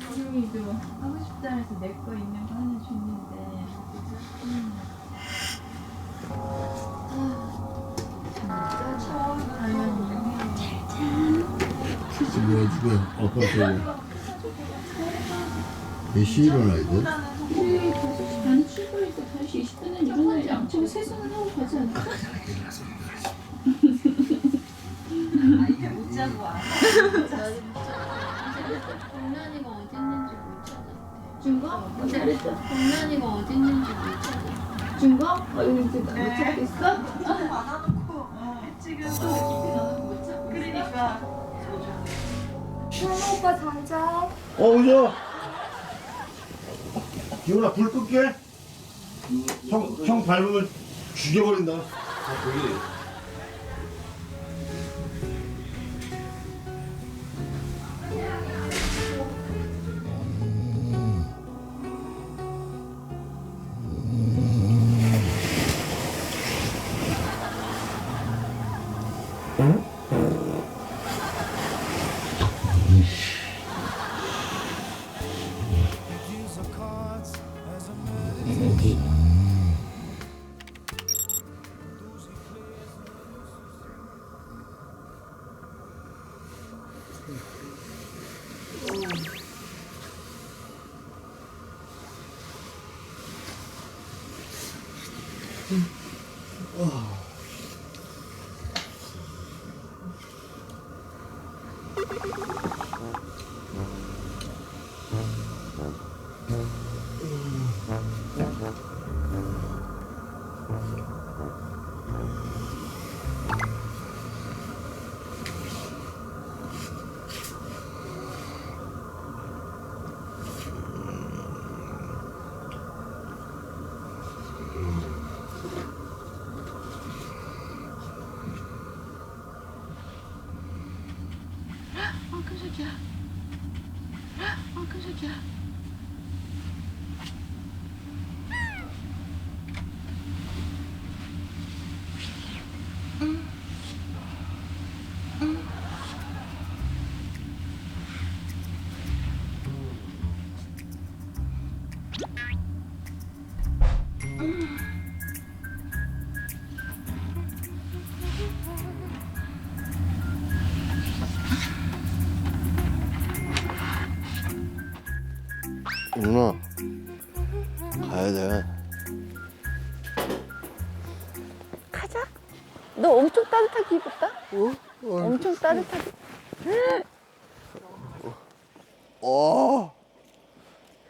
형이도 하고 싶다 해서 내 거 있는 거 하나 줬는데 죽여 아빠 저기 몇 시에 일어나야 돼? 우리 5시 반 출발해서 5시 20분은 일어나야지. 양치고 세수는 하고 가지 않을까? 못 자고 와. 정란이가 어디 있는지 못 찾았대. 준 거? 잘했어. 정란이가 어디 있는지 못 찾았대. 준 거? 못 찾겠어? 안 해놓고 지금 못 자고. 그러니까. 현우 오빠 잘 자. 오죠. 기훈아 불 끌게. 형 밟으면 죽여버린다. 깜짝이야. 깜짝이야. 누나 가야 돼. 가자. 너 엄청 따뜻하게 입었다? 엄청 따뜻하게. 어.